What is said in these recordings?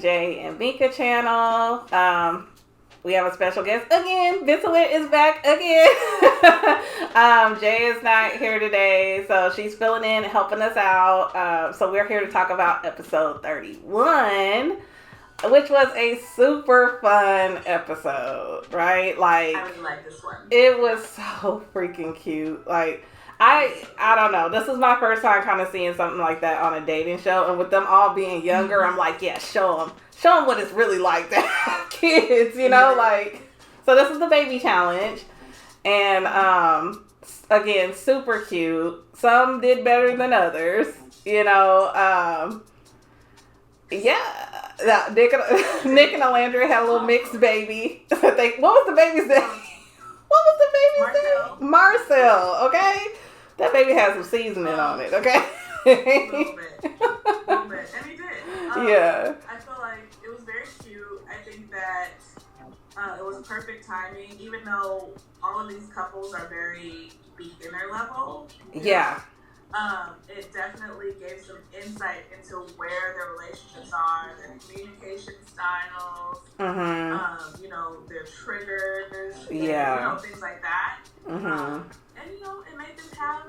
Jey and Meka channel. We have a special guest again. Whit is back again. Jey is not here today, so she's filling in and helping us out. So we're here to talk about episode 31, which was a super fun episode, right? Like, I really like this one. It was so freaking cute. Like, I don't know. This is my first time kind of seeing something like that on a dating show, and with them all being younger, I'm like, yeah, show them what it's really like to have kids, you know, like. So this is the baby challenge, and again, super cute. Some did better than others, you know. Yeah, Nick and Alandria had a little mixed baby. What was the baby's name? What was the baby's name? Marcel. Okay, that baby has some seasoning on it. Okay. A little bit. And he did. Yeah. I feel like it was very cute. I think that it was perfect timing, even though all of these couples are very beginner level. Yeah. It definitely gave some insight into where their relationships are, their communication styles, you know, their triggers, yeah, you know, things like that. Mm-hmm. And, you know, it made them have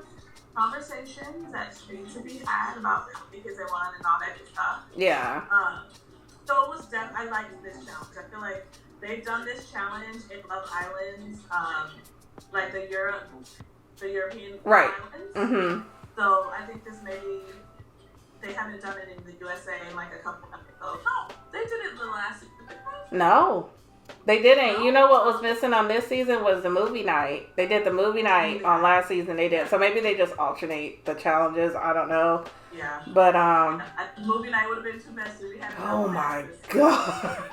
conversations that need to be had about because they want and all that good stuff. Yeah. So it was I liked this challenge. I feel like they've done this challenge in Love Islands, like the European right. islands. Mm-hmm. So I think this maybe they haven't done it in the USA in like a couple of episodes. No, they did it in the last season. No, they didn't. No? You know what was missing on this season was the movie night. They did the movie night on last season. They did. So maybe they just alternate the challenges. I don't know. Yeah. But movie night would have been too messy. We had oh my god.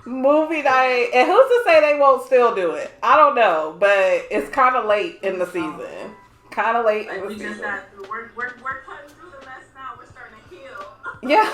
Movie night. And who's to say they won't still do it? I don't know, but it's kind of late in the season. Kind of late in the season. We're cutting through the mess now. We're starting to heal. Yeah,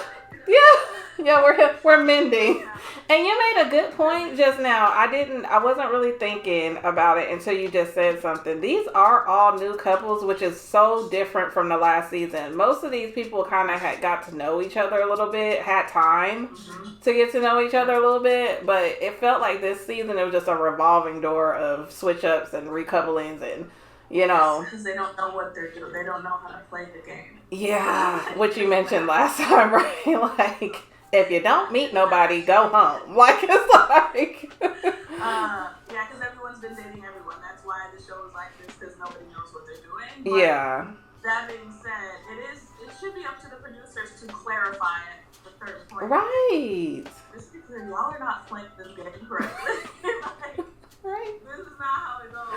we're mending. Yeah. And you made a good point just now. I wasn't really thinking about it until you just said something. These are all new couples, which is so different from the last season. Most of these people kind of had got to know each other a little bit, had time to get to know each other a little bit, but it felt like this season it was just a revolving door of switch ups and recouplings and, you know, because they don't know what they're doing. They don't know how to play the game. Yeah, which you mentioned last time, right? Like, if you don't meet nobody, go home. Like, it's like... yeah, because everyone's been dating everyone. That's why the show is like this, because nobody knows what they're doing. But yeah. That being said, it should be up to the producers to clarify it at certain point. Right. Just because y'all are not playing this game correctly. Like, right. This is not how it goes.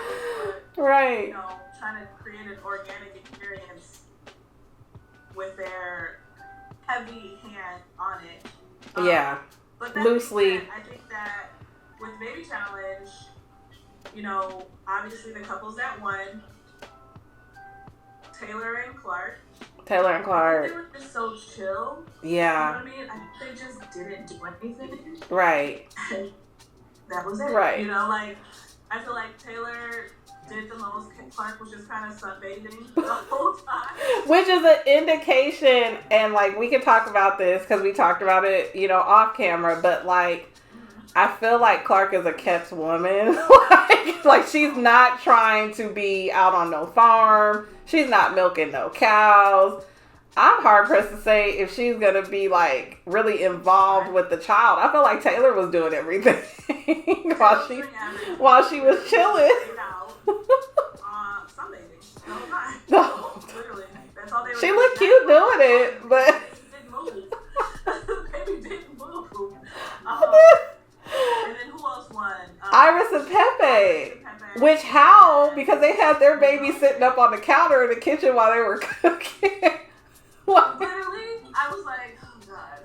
But, right. You know, trying to create an organic experience with their heavy hand on it. Yeah. But loosely. Said, I think that with Baby Challenge, you know, obviously the couples that won, Taylor and Clark. They were just so chill. Yeah. You know what I mean? They just didn't do anything. Right. And that was it. Right. You know, like, I feel like Taylor did the most. Clark was just kind of sunbathing the whole time. Which is an indication, and like we can talk about this because we talked about it, you know, off camera. But like, I feel like Clark is a kept woman. like she's not trying to be out on no farm. She's not milking no cows. I'm hard pressed to say if she's gonna be like really involved with the child. I feel like Taylor was doing everything while she was chilling. Sunbathing. No. Literally. That's all they were she looked cute doing it, but didn't move. Baby didn't move. And then who else won? Iris and Pepe. Which how? Because they had their baby sitting up on the counter in the kitchen while they were cooking. Literally, I was like, oh god.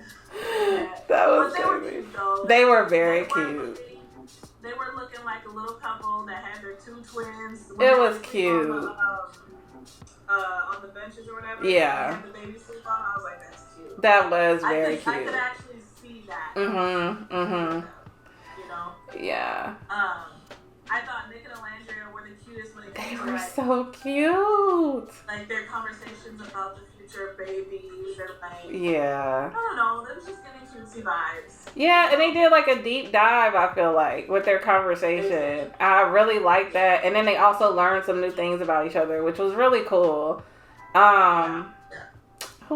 That was they were cute though. They were very cute. They were looking like a little couple that had their two twins. It was cute. On the benches or whatever. Yeah. Had the baby sleep on. I was like, that's cute. That was very cute. I could actually see that. You know? Yeah. I thought Nick and Alandria were the cutest when it came to They were so cute. like their conversations about the future babies and like, yeah. I don't know, they was just getting cutesy vibes. Yeah, and they did like a deep dive, I feel like, with their conversation. I really like that. And then they also learned some new things about each other, which was really cool. Who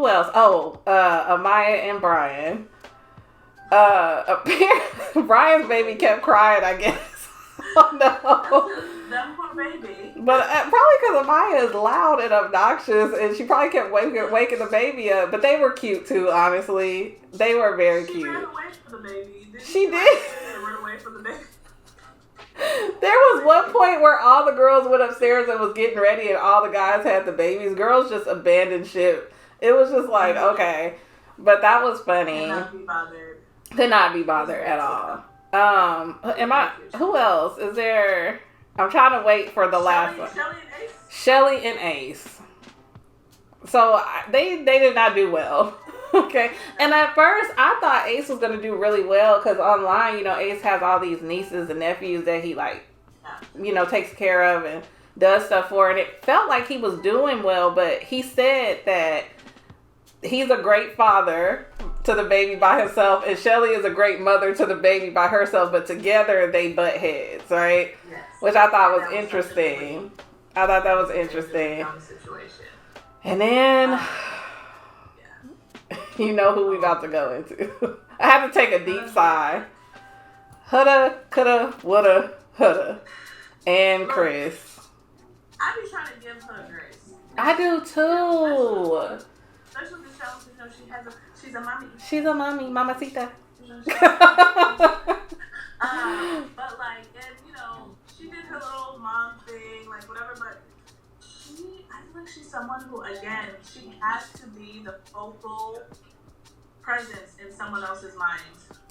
else? Oh, Amaya and Brian. Brian's baby kept crying, I guess. Oh no. That poor baby. But probably because Amaya is loud and obnoxious, and she probably kept waking the baby up. But they were cute too, honestly. They were very cute. She ran away from the baby. She did. Ran away from the baby. There was one point where all the girls went upstairs and was getting ready, and all the guys had the babies. Girls just abandoned ship. It was just like, okay. But that was funny. Could not be bothered. Could not be bothered at all. Who else? Is there... I'm trying to wait for the last one. Shelly and Ace. So, they did not do well. Okay. And at first, I thought Ace was going to do really well, because online, you know, Ace has all these nieces and nephews that he, like, you know, takes care of and does stuff for. And it felt like he was doing well, but he said that he's a great father to the baby by himself, and Shelly is a great mother to the baby by herself, but together they butt heads, right? Yes. Which I thought was interesting. I thought that was interesting. And then, you know who we about to go into. I had to take a deep sigh. Hudda, coulda, woulda, hudda. And Chris. I be trying to give her grace. I do too. Especially the shows, you know, she's a mommy. She's a mommy, mamacita. But like, and you know, she did her little mom thing, like whatever, but I feel like she's someone who, again, she has to be the focal presence in someone else's mind.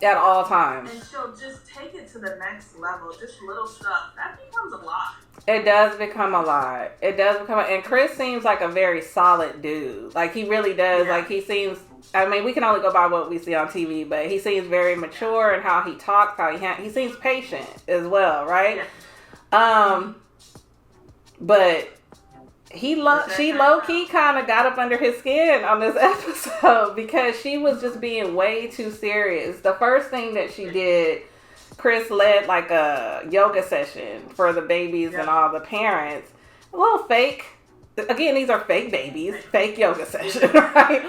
At all times. And she'll just take it to the next level, just little stuff. That becomes a lot. It does become a lot. And Chris seems like a very solid dude. Like, he really does. Yeah. Like, he seems, I mean, we can only go by what we see on TV, but he seems very mature in how he talks, he seems patient as well, right? Yeah. But she low-key kind of got up under his skin on this episode because she was just being way too serious. The first thing that she did, Chris led like a yoga session for the babies and all the parents. A little fake. Again, these are fake babies. Fake yoga session, right?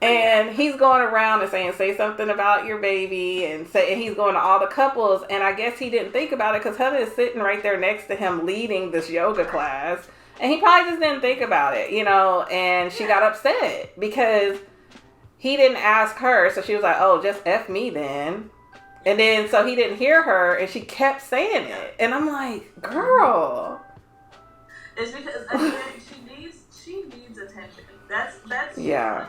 And he's going around and saying, say something about your baby. And he's going to all the couples. And I guess he didn't think about it because Hudda is sitting right there next to him leading this yoga class. And he probably just didn't think about it, you know. And she got upset because he didn't ask her. So she was like, oh, just F me then. And then, so he didn't hear her, and she kept saying it. And I'm like, girl. It's because, again, she needs attention. That's yeah.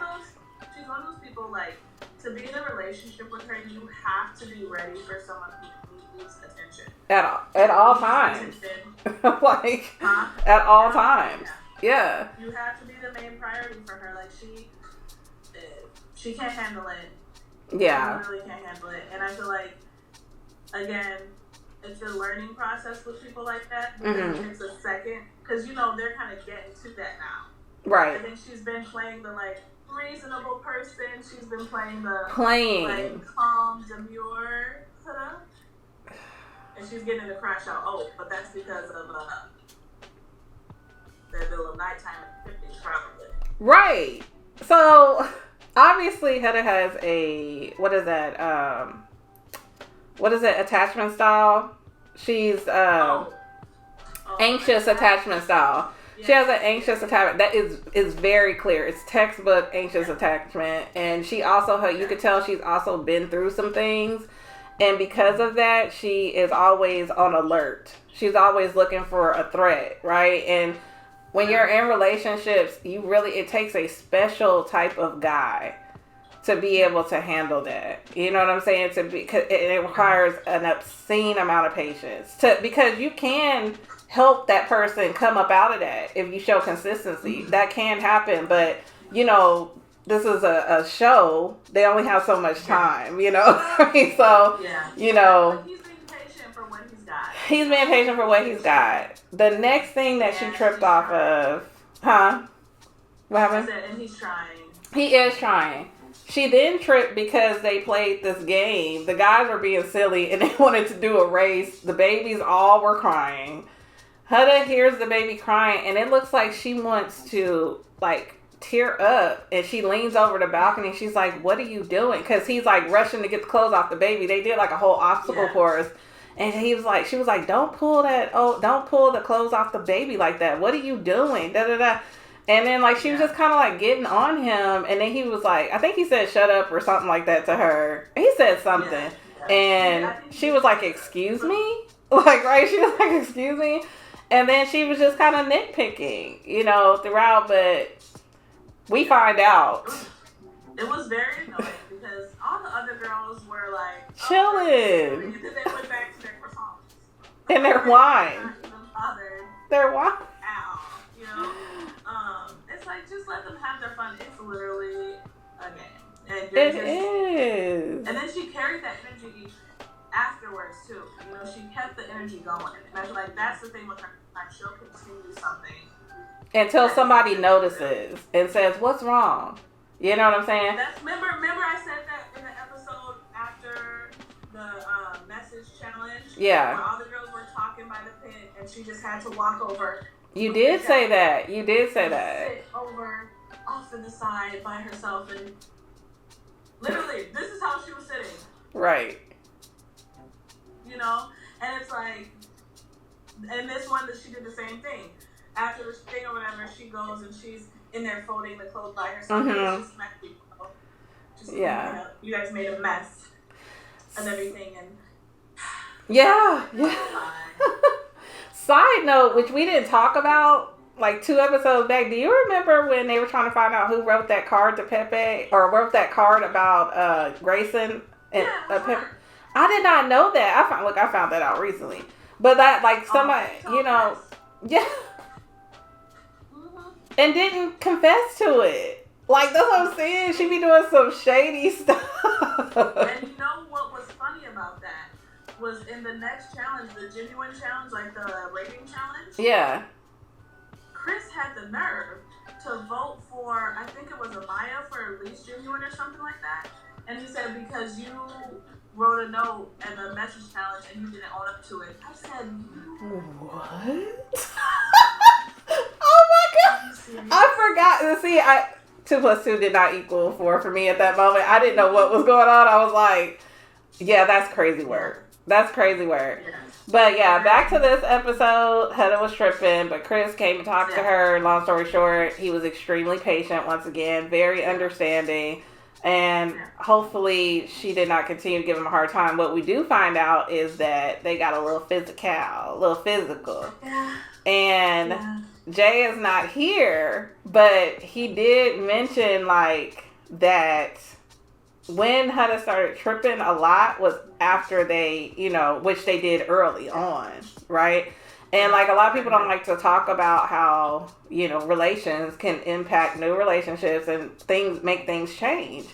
She's one of those people, like, to be in a relationship with her, you have to be ready for someone who needs attention. At all times. Like, at all times. Yeah. You have to be the main priority for her. Like, she can't handle it. Yeah. She really can't handle it. And I feel like, again, it's a learning process with people like that. Because it takes a second. Because, you know, they're kind of getting to that now. Right. I think she's been playing the, like, reasonable person. She's been playing the, like, calm, demure, and she's getting to crash out. Oh, but that's because of that little nighttime activities, probably. Right. So, obviously, Hudda has a, what is that, attachment style? She's, anxious attachment style. She has an anxious attachment. That is very clear. It's textbook anxious attachment. And she also, you could tell she's also been through some things. And because of that, she is always on alert. She's always looking for a threat, right? And when you're in relationships, it takes a special type of guy to be able to handle that. You know what I'm saying? It requires an obscene amount of patience. Because you can help that person come up out of that if you show consistency. That can happen, but, you know, this is a show. They only have so much time, you know? So, you know. He's being patient for what he's got. He's being patient for what he's got. The next thing that she tripped off of, What I happened? said, and he's trying. He is trying. She then tripped because they played this game. The guys were being silly and they wanted to do a race. The babies all were crying. Huda hears the baby crying and it looks like she wants to like tear up, and she leans over the balcony and she's like, what are you doing? Because he's like rushing to get the clothes off the baby. They did like a whole obstacle course, and she was like, don't pull the clothes off the baby like that. What are you doing? Da da da. And then like she was just kind of like getting on him, and then he was like, I think he said shut up or something like that to her. He said something, and she was like, excuse me? Like, right? She was like, excuse me? And then she was just kind of nitpicking, you know, throughout, but we find out. It was very annoying because all the other girls were like chilling. And then they went back to their croissants. And their wine. Their wine. Ow. You know? It's like, just let them have their fun. It's literally a game. And it is. And then she carried that energy afterwards too. You know, she kept the energy going. And I feel like that's the thing with her. Like, she'll continue something until somebody notices and says, what's wrong? You know what I'm saying? Remember I said that in the episode after the message challenge? Yeah. Where all the girls were talking by the pit and she just had to walk over. You did say that. You did say that. Sit over off to the side by herself, and literally, this is how she was sitting. Right. You know? And it's like, and this one, that she did the same thing. After the thing or whatever, she goes and she's in there folding the clothes by herself. Mm-hmm. Just smack people. Just, yeah. You guys made a mess and everything. And yeah. Side note, which we didn't talk about like 2 episodes back. Do you remember when they were trying to find out who wrote that card to Pepe, or wrote that card about Grayson and Pepe? I did not know that. I found that out recently. But that, like, somebody, you know, yeah. And didn't confess to it. Like, that's what I'm saying. She be doing some shady stuff. And you know what was funny about that? Was in the next challenge, the genuine challenge, like the rating challenge. Yeah. Chris had the nerve to vote for, I think it was Amaya for least genuine or something like that. And he said, because you wrote a note and a message challenge and you didn't own up to it. I said, what? Oh my god! I forgot. See, 2 plus 2 did not equal 4 for me at that moment. I didn't know what was going on. I was like, yeah, that's crazy work. That's crazy work. Yeah. But yeah, back to this episode. Huda was tripping, but Chris came and talked to her. Long story short, he was extremely patient once again, very understanding. And hopefully she did not continue to give him a hard time. What we do find out is that they got a little physical. Yeah. And Jey is not here, but he did mention like that when Huda started tripping a lot was after they, you know, which they did early on, right? And like a lot of people don't like to talk about how, you know, relations can impact new relationships and make things change.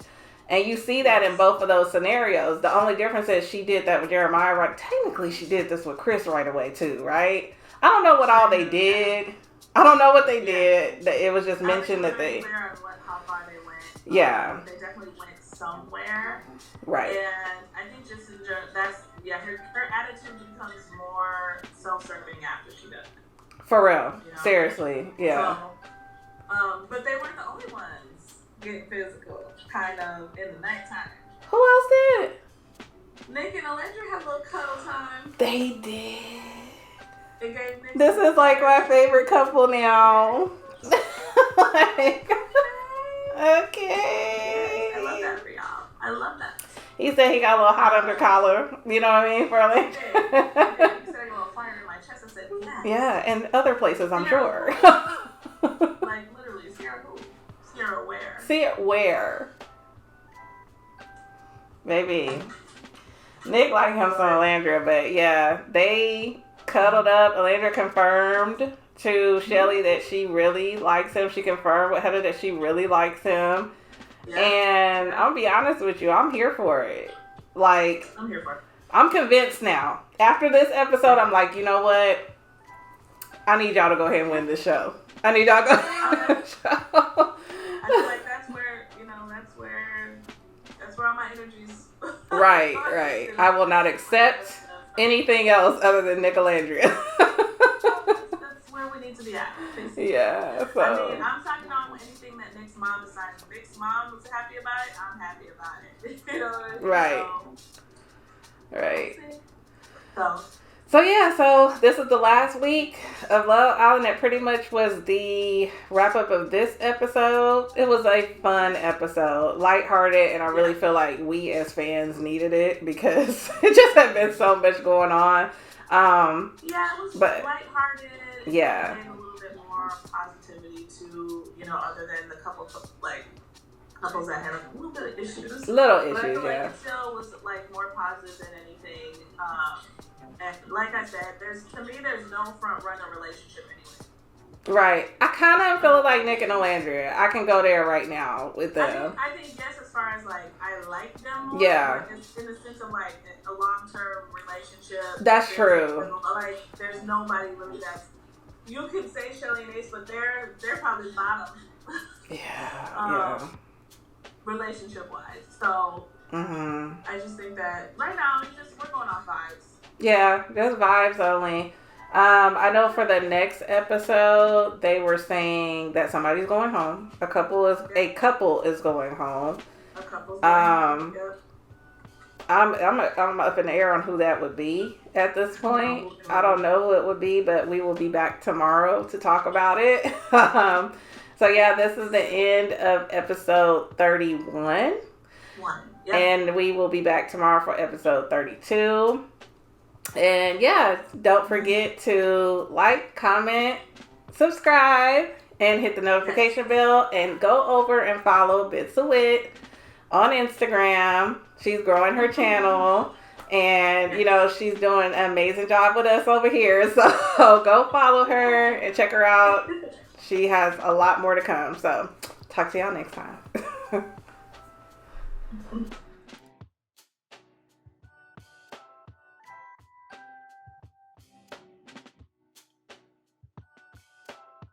And you see that in both of those scenarios. The only difference is she did that with Jeremiah, right? Technically, she did this with Chris right away too, right? I don't know what all they did. I don't know what they did. It was just mentioned that they... how far they went. Yeah. They definitely went somewhere. Right. And I think just in general, her attitude becomes more self-serving after she does it. For real. You know? Seriously. Yeah. So, but they weren't the only ones getting physical, kind of, in the nighttime. Who else did? Nick and Alendra had a little cuddle time. They did. It gave Nick this is like my favorite couple now. Like, okay. I love that for y'all. I love that. He said he got a little hot under collar. You know what I mean? For like. He said he got a little fire in my chest. I said, yes. Yeah, and other places, I'm sure. Like, literally, Sierra who? Sierra where? Sierra where? Maybe. Nick liked him some Alandra, but yeah, they cuddled up. Alandra confirmed to Shelly that she really likes him. She confirmed with Heather that she really likes him. Yeah. And I'll be honest with you, I'm here for it. Like, I'm here for it. I'm convinced now. After this episode, I'm like, you know what? I need y'all to go ahead and win this show. I need y'all to go ahead and win the show. I feel like that's where, that's where all my energies. Right. I will not accept anything else other than Nicolandria. That's where we need to be at. Basically. Yeah. So. I mean, I'm talking on anything that Nick's mom decides. If Nick's mom was happy about it, I'm happy about it. You know what I mean? Right. So, Right. So so this is the last week of Love Island. That pretty much was the wrap up of this episode. It was a fun episode, lighthearted, and I really feel like we as fans needed it because it just had been so much going on. It was lighthearted. Yeah. And a little bit more positivity to, other than the couples that had a little bit of issues. But I feel like it still was more positive than anything. And like I said, there's no front runner relationship anyway. Right. I kind of feel like Nick and Olandria. I can go there right now with them. I think yes, as far as I like them more. Yeah. In the sense of a long-term relationship. That's true. There's nobody really that's. You could say Shelly and Ace, but they're probably bottom. Yeah. Relationship-wise, so I just think that right now we're going off vibes. Yeah, just vibes only. I know for the next episode they were saying that somebody's going home. A couple is going home. A couple's going home. Yep. I'm up in the air on who that would be at this point. I don't know who it would be, but we will be back tomorrow to talk about it. So yeah, this is the end of episode 31. Yep. And we will be back tomorrow for episode 32. And yeah, don't forget to like, comment, subscribe, and hit the notification bell. And go over and follow Bits of Whit on Instagram. She's growing her channel. And, she's doing an amazing job with us over here. So go follow her and check her out. She has a lot more to come. So talk to y'all next time.